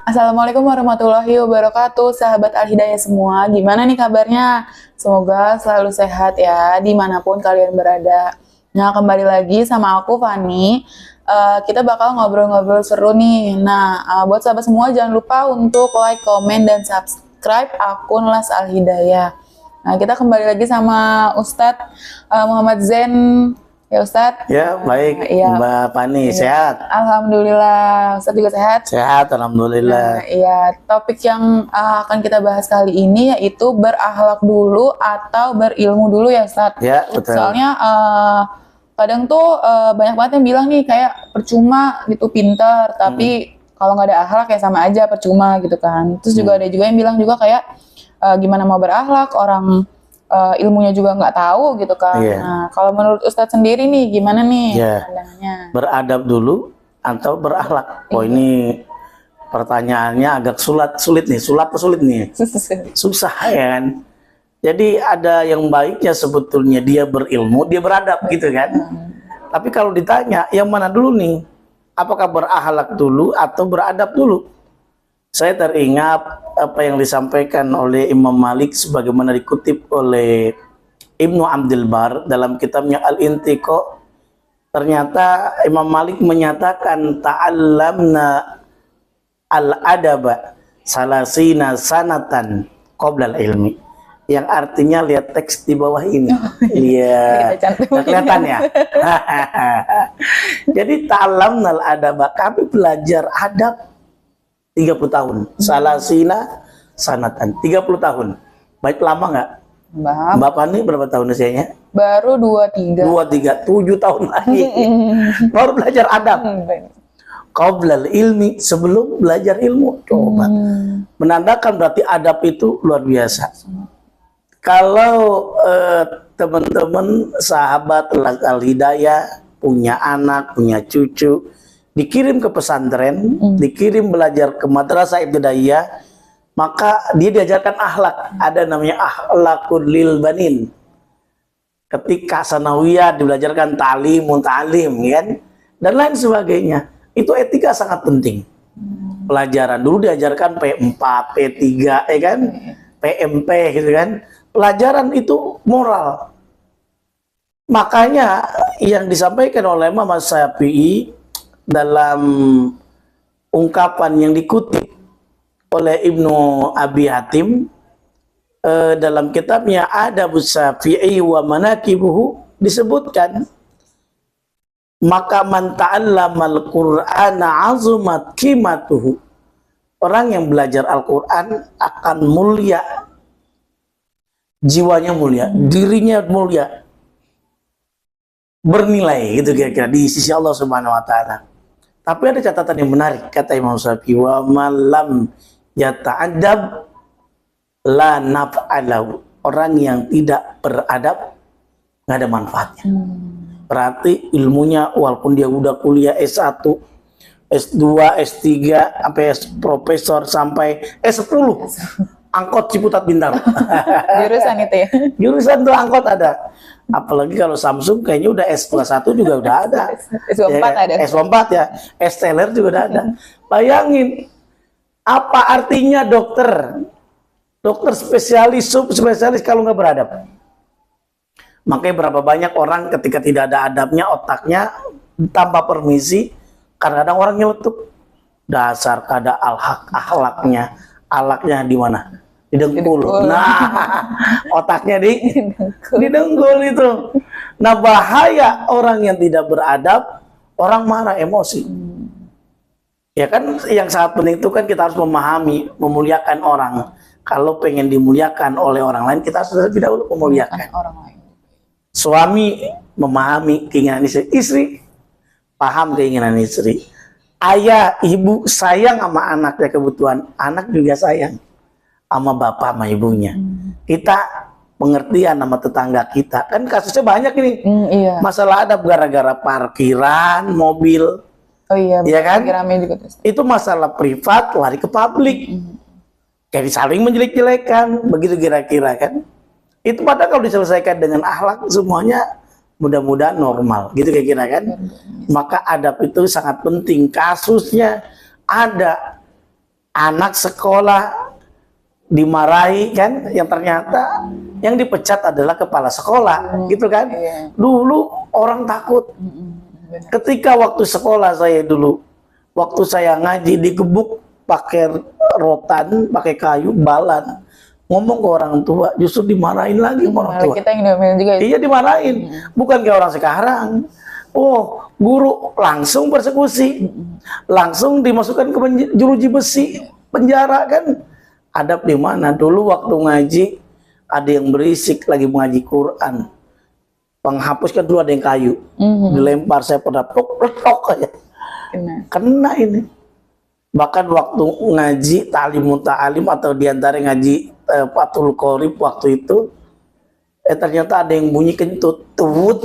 Assalamualaikum warahmatullahi wabarakatuh, sahabat Al-Hidayah semua. Gimana nih kabarnya? Semoga selalu sehat ya, dimanapun kalian berada. Nah, kembali lagi sama aku, Fani. Kita bakal ngobrol-ngobrol seru nih. Nah, buat sahabat semua, jangan lupa untuk like, komen, dan subscribe akun Las Al-Hidayah. Nah, kita kembali lagi sama Ustadz Muhammad Zain. Ya Ustadz. Ya, baik Iya. Mbak Fani, sehat? Alhamdulillah, Ustadz juga sehat. Sehat, alhamdulillah. Iya, topik yang akan kita bahas kali ini yaitu berakhlak dulu atau berilmu dulu ya Ustadz. Ya, betul. Soalnya kadang tuh banyak banget yang bilang nih kayak percuma gitu pinter, tapi kalau nggak ada akhlak ya sama aja percuma gitu kan. Terus juga ada juga yang bilang juga kayak gimana mau berakhlak, orang ilmunya juga nggak tahu gitu kan. Iya. Nah, kalau menurut Ustadz sendiri nih gimana nih Iya. pandangannya? Beradab dulu atau berakhlak? Oh, ini pertanyaannya agak sulit nih. Sulit nih. Susah ya kan? Jadi ada yang baiknya sebetulnya dia berilmu, dia beradab gitu kan. Tapi kalau ditanya yang mana dulu nih? Apakah berakhlak dulu atau beradab dulu? Saya teringat apa yang disampaikan oleh Imam Malik sebagaimana dikutip oleh Ibnu Abdul Bar dalam kitabnya Al-Intiqa. Ternyata Imam Malik menyatakan ta'allamna al-adaba salasina sanatan qabla al-ilmi, yang artinya lihat teks di bawah ini. Iya, kelihatan ya. Jadi ta'allamna al-adaba, kami belajar adab 30 tahun. Salasina sanatan, 30 tahun. Baik lama nggak? Mbak Fani berapa tahun usianya? Baru 23. 7 tahun lagi. Baru belajar adab. Qablal ilmi, sebelum belajar ilmu. Coba. Menandakan berarti adab itu luar biasa. Kalau teman-teman sahabat Al-Hidayah punya anak, punya cucu, dikirim ke pesantren, dikirim belajar ke madrasah ibtidaiyah, maka dia diajarkan akhlak. Ada namanya akhlakul lil banin. Ketika sanawiyah dibelajarkan ta'limun ta'lim kan, dan lain sebagainya. Itu etika sangat penting. Pelajaran dulu diajarkan P4, P3 ya kan, PMP gitu kan. Pelajaran itu moral. Makanya yang disampaikan oleh Imam Syafi'i dalam ungkapan yang dikutip oleh Ibnu Abi Hatim dalam kitabnya Adabus Syafi'i wa Manaqibuhu, disebutkan maka man ta'allamal Qur'ana azumat qimatuhu, orang yang belajar Al-Qur'an akan mulia, jiwanya mulia, dirinya mulia, bernilai gitu kira-kira di sisi Allah Subhanahu wa taala. Tapi ada catatan yang menarik, kata Imam Syafi'i, wa malam yata'adab la naf'alahu, orang yang tidak beradab nggak ada manfaatnya. Berarti ilmunya walaupun dia udah kuliah S1, S2, S3 sampai profesor sampai S10, angkot Ciputat Bintaro. Jurusan itu ya? Jurusan tuh angkot ada. Apalagi kalau Samsung kayaknya udah S+1 juga udah ada. S4 ya, ada. S4 ya, S-teler juga udah ada. Bayangin, apa artinya dokter? Dokter spesialis, subspesialis kalau nggak beradab. Makanya berapa banyak orang ketika tidak ada adabnya, otaknya tanpa permisi, kadang-kadang orang nyeletuk. Dasar kada akhlaknya. Alaknya di mana? Di dengkul. Nah, otaknya di dengkul itu. Nah, bahaya orang yang tidak beradab, orang marah, emosi. Ya kan, yang sangat penting itu kan kita harus memahami, memuliakan orang. Kalau pengen dimuliakan oleh orang lain, kita harus terlebih dahulu memuliakan orang lain. Suami memahami keinginan istri, istri paham keinginan istri. Ayah, ibu sayang sama anaknya, kebutuhan anak juga sayang sama bapak sama ibunya. Kita pengertian sama tetangga kita. Kan kasusnya banyak ini. Iya. Masalah adab gara-gara parkiran mobil. Oh iya, ya kan? Rame juga. Itu masalah privat lari ke publik. Kayak saling menjelek-jelekan, begitu kira-kira kan. Itu padahal kalau diselesaikan dengan akhlak semuanya mudah-mudahan normal, gitu kira-kira kan. Maka adab itu sangat penting. Kasusnya ada anak sekolah dimarahi kan, yang ternyata yang dipecat adalah kepala sekolah, gitu kan. Dulu orang takut. Ketika waktu sekolah saya dulu, waktu saya ngaji digebuk pakai rotan, pakai kayu, balan, ngomong ke orang tua, justru dimarahin lagi sama orang tua. Kita yang diomelin juga. Iya, dimarahin. Bukan kayak orang sekarang. Oh, guru langsung persekusi, langsung dimasukkan ke jeruji besi, penjara kan. Adab di mana? Dulu waktu ngaji ada yang berisik lagi mengaji Quran, penghapus kan dulu ada yang kayu, dilempar, saya pernah tok aja, kena ini. Bahkan waktu ngaji ta'limun ta'alim atau diantara ngaji Fathul Qorib waktu itu, ternyata ada yang bunyi kentut, tut.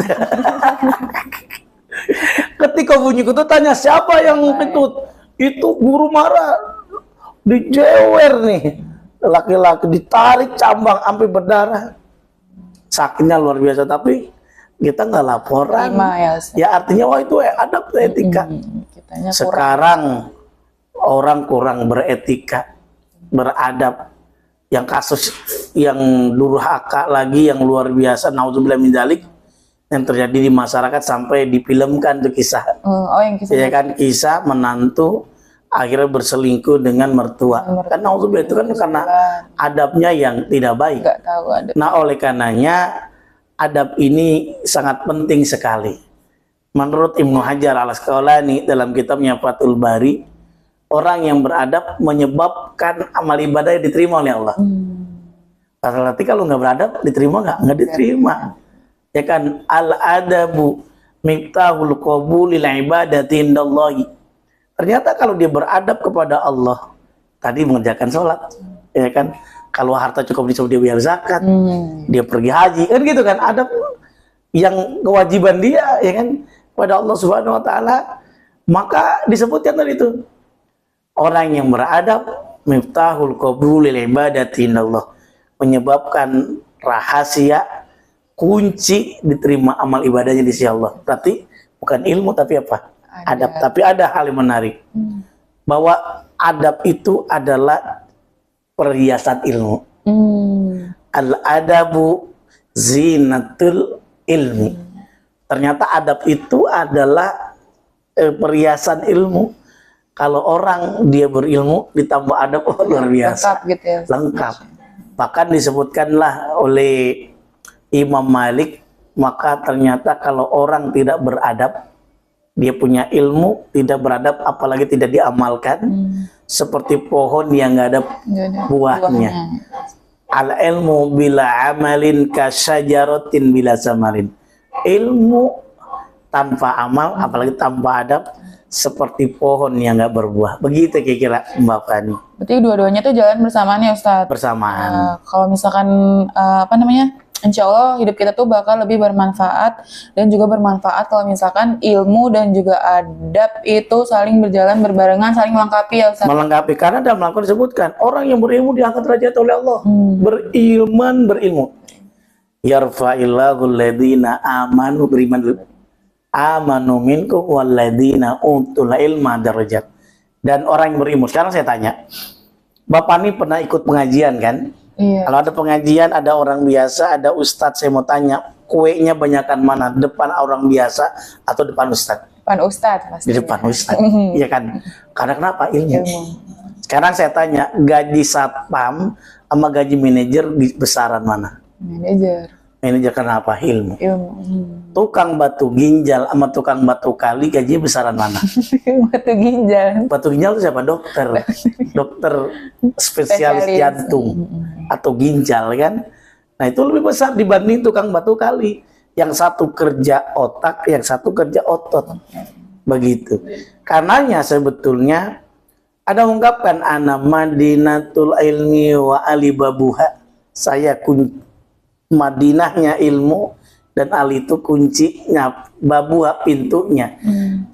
Ketika bunyi kentut, tanya siapa yang kentut? Itu guru marah, dijewer nih, laki-laki ditarik cambang sampai berdarah, sakitnya luar biasa. Tapi kita nggak laporan, ya artinya wah itu adab etika. Sekarang orang kurang beretika, beradab. Yang kasus yang durhaka lagi yang luar biasa, naudzubillah min dzalik, yang terjadi di masyarakat sampai difilmkan tuh kisah. Yang kisah ya kan, kisah menantu akhirnya berselingkuh dengan mertua. Kan naudzubillah itu kan karena adabnya yang tidak baik. Nah, oleh karenanya adab ini sangat penting sekali. Menurut Ibnu Hajar al-Asqalani dalam kitabnya Fathul Bari, orang yang beradab menyebabkan amal ibadah diterima oleh Allah. Berarti kalau nggak beradab diterima nggak diterima. Ya kan, al-adabu miftahul qabulil ibadati indallahi. Ternyata kalau dia beradab kepada Allah, tadi mengerjakan sholat, ya kan. Kalau harta cukup disuruh dia bayar zakat, dia pergi haji, kan gitu kan. Adab yang kewajiban dia, ya kan, pada Allah Subhanahu Wa Taala, maka disebutkan tadi itu. Orang yang beradab miftahul qabulil ibadati indallah, menyebabkan rahasia kunci diterima amal ibadahnya di sisi Allah. Berarti bukan ilmu tapi apa? Adab. Tapi ada hal yang menarik, bahwa adab itu adalah perhiasan ilmu. Al-adabu zinatul ilmi. Ternyata adab itu adalah perhiasan ilmu. Kalau orang dia berilmu ditambah adab, luar biasa. Lengkap gitu ya. Lengkap. Bahkan disebutkanlah oleh Imam Malik, maka ternyata kalau orang tidak beradab, dia punya ilmu, tidak beradab, apalagi tidak diamalkan, seperti pohon yang nggak ada buahnya. Al-ilmu bila amalin kasyajaratin bila samarin. Ilmu tanpa amal, apalagi tanpa adab, seperti pohon yang nggak berbuah. Begitu kira-kira Mbak Fani. Berarti dua-duanya tuh jalan bersamaan ya Ustadz? Bersamaan. Kalau misalkan insya Allah hidup kita tuh bakal lebih bermanfaat, dan juga bermanfaat kalau misalkan ilmu dan juga adab itu saling berjalan berbarengan, saling melengkapi ya Ustadz? Melengkapi, karena dalam Al-Quran disebutkan orang yang berilmu diangkat derajat oleh Allah. Berilmu. Yarfa'illahu alladhina amanu, beriman amanu minkum walladzina utul ilma darajat. Dan orang yang berilmu. Sekarang saya tanya, Bapak ini pernah ikut pengajian kan? Iya. Kalau ada pengajian, ada orang biasa, ada ustadz, saya mau tanya, kuenya banyakan mana? Depan orang biasa atau depan ustadz? Depan ustadz pasti. Di depan ustadz, iya kan? Karena kenapa? Ilmu. Sekarang saya tanya, gaji satpam sama gaji manajer besaran mana? Manajer kenapa? Ilmu. Tukang batu ginjal sama tukang batu kali gaji besaran mana? Batu ginjal. Batu ginjal itu siapa? Dokter. Dokter spesialis jantung atau ginjal kan? Nah itu lebih besar dibanding tukang batu kali. Yang satu kerja otak, yang satu kerja otot. Begitu. Karenanya sebetulnya ada ungkapan ana madinatul ilmi wa alibabuha. Saya Madinahnya ilmu dan Ali itu kuncinya, babuha pintunya.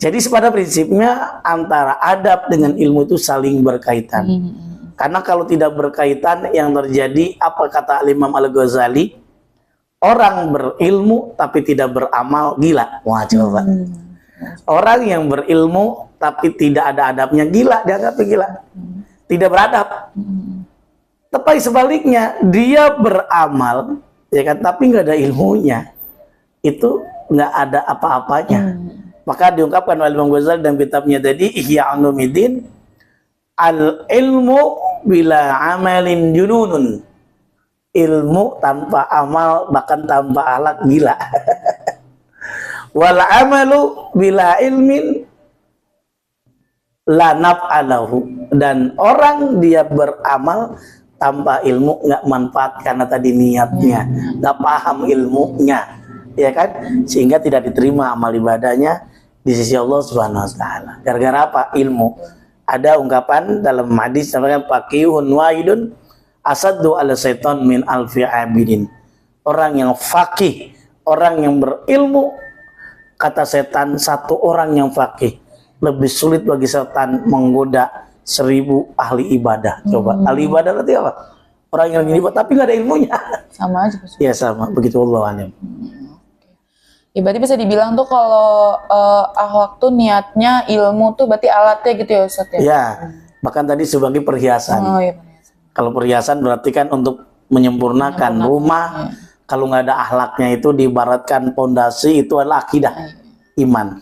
Jadi pada prinsipnya antara adab dengan ilmu itu saling berkaitan. Karena kalau tidak berkaitan, yang terjadi apa kata Imam Al-Ghazali, orang berilmu tapi tidak beramal gila. Wah coba. Orang yang berilmu tapi tidak ada adabnya gila, dianggap gila. tidak beradab. Tapi sebaliknya dia beramal, ya kan, tapi nggak ada ilmunya, itu nggak ada apa-apanya. Maka diungkapkan oleh Imam Ghazali dalam kitabnya tadi Ihya Ulumuddin, al ilmu bila amalin jununun. Ilmu tanpa amal bahkan tanpa akhlak gila. Wal amalu bila ilmin la naf'alahu, dan orang dia beramal tanpa ilmu nggak manfaat karena tadi niatnya, nggak paham ilmunya, ya kan, sehingga tidak diterima amal ibadahnya di sisi Allah Subhanahu Wa Taala. Gara-gara apa? Ilmu. Ada ungkapan dalam hadis namanya faqihun wahidun asaddu ala syaitan min alfi abidin. Orang yang faqih, orang yang berilmu, kata setan, satu orang yang faqih lebih sulit bagi setan menggoda 1000 ahli ibadah. Coba, ahli ibadah berarti apa? Orang yang ibadah tapi nggak ada ilmunya. Sama aja. Ya sama, begitu Allah alim. Ya, berarti bisa dibilang tuh kalau akhlak tuh niatnya, ilmu tuh berarti alatnya gitu ya Ustaz ya? Ya, bahkan tadi sebagai perhiasan. Oh, iya, perhiasan. Kalau perhiasan berarti kan untuk menyempurnakan rumah. Ya. Kalau nggak ada akhlaknya itu diibaratkan pondasi itu adalah akidah, iman.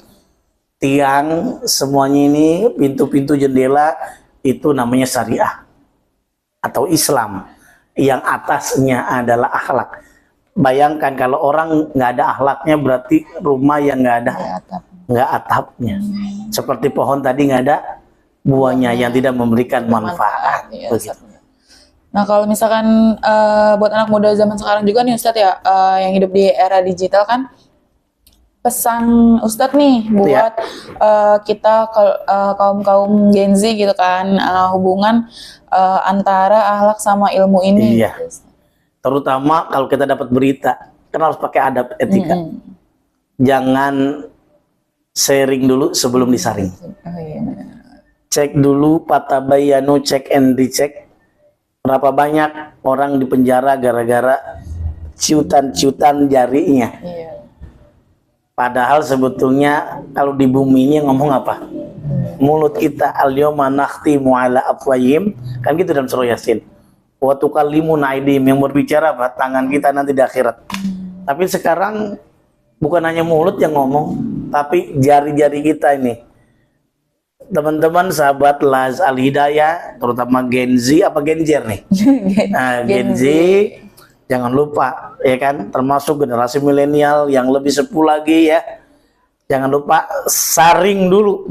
Tiang semuanya ini, pintu-pintu jendela itu namanya syariah atau Islam. Yang atasnya adalah akhlak. Bayangkan kalau orang nggak ada akhlaknya berarti rumah yang nggak atapnya. Seperti pohon tadi nggak ada buahnya yang tidak memberikan manfaat. Ya, nah kalau misalkan buat anak muda zaman sekarang juga nih Ustadz ya, yang hidup di era digital kan, pesan Ustadz nih buat kita kaum Gen Z gitu kan, hubungan antara akhlak sama ilmu ini. Iya. Gitu. Terutama kalau kita dapat berita, kan harus pakai adab etika. Jangan sharing dulu sebelum disaring. Cek dulu, patabayanu, cek and recheck. Berapa banyak orang di penjara gara-gara ciutan-ciutan jarinya. Padahal sebetulnya kalau di bumi ini ngomong apa? Mulut kita al-yawma nakhtimu ala afwahihim, kan gitu dalam surah Yasin. Wa tukallimuna aydihim, yang berbicara apa? Tangan kita nanti di akhirat. Tapi sekarang bukan hanya mulut yang ngomong, tapi jari-jari kita ini. Teman-teman sahabat Laz Al Hidayah, terutama Gen Z apa Gen Z nih? Nah, Gen Z, jangan lupa ya kan, termasuk generasi milenial yang lebih sepuh lagi ya. Jangan lupa saring dulu.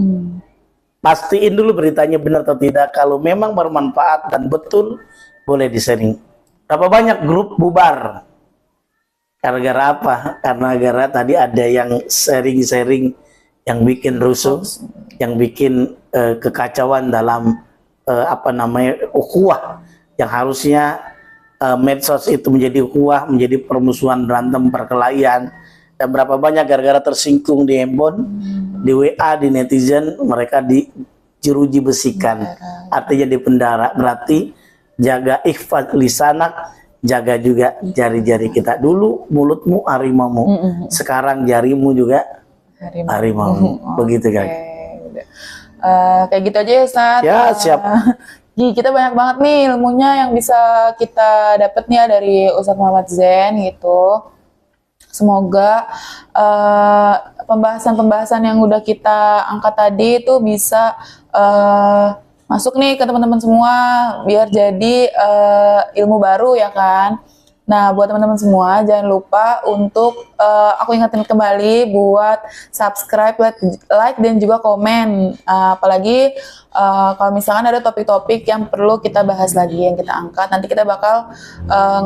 Pastiin dulu beritanya benar atau tidak. Kalau memang bermanfaat dan betul, boleh di-sharing. Berapa banyak grup bubar? Gara-gara apa? Karena gara tadi ada yang sharing-sharing yang bikin rusuh, yang bikin kekacauan dalam ukhuwah, yang harusnya medsos itu menjadi ukhuwah, menjadi permusuhan, berantem, perkelahian. Dan berapa banyak gara-gara tersinggung di handphone, di WA, di netizen, mereka dijeruji besikan, artinya dipendara. Berarti jaga ikhfaz lisanak, jaga juga jari-jari kita. Dulu mulutmu harimaumu, sekarang jarimu juga harimaumu. Begitu kan? Kayak gitu aja ya Ustaz. Ya siap. Kita banyak banget nih ilmunya yang bisa kita dapat nih ya dari Ustadz Muhammad Zain gitu. Semoga pembahasan-pembahasan yang udah kita angkat tadi itu bisa masuk nih ke teman-teman semua, biar jadi ilmu baru ya kan. Nah buat teman-teman semua jangan lupa untuk aku ingetin kembali buat subscribe, like dan juga komen. Apalagi kalau misalkan ada topik-topik yang perlu kita bahas lagi, yang kita angkat, nanti kita bakal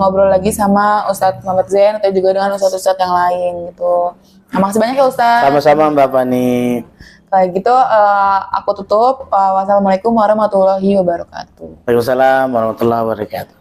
ngobrol lagi sama Ustadz Muhammad Zain atau juga dengan ustadz-ustadz yang lain gitu. Nah, makasih banyak ya Ustadz. Sama-sama Mbak Fani. Kayak gitu aku tutup. Wassalamualaikum warahmatullahi wabarakatuh. Waalaikumsalam warahmatullahi wabarakatuh.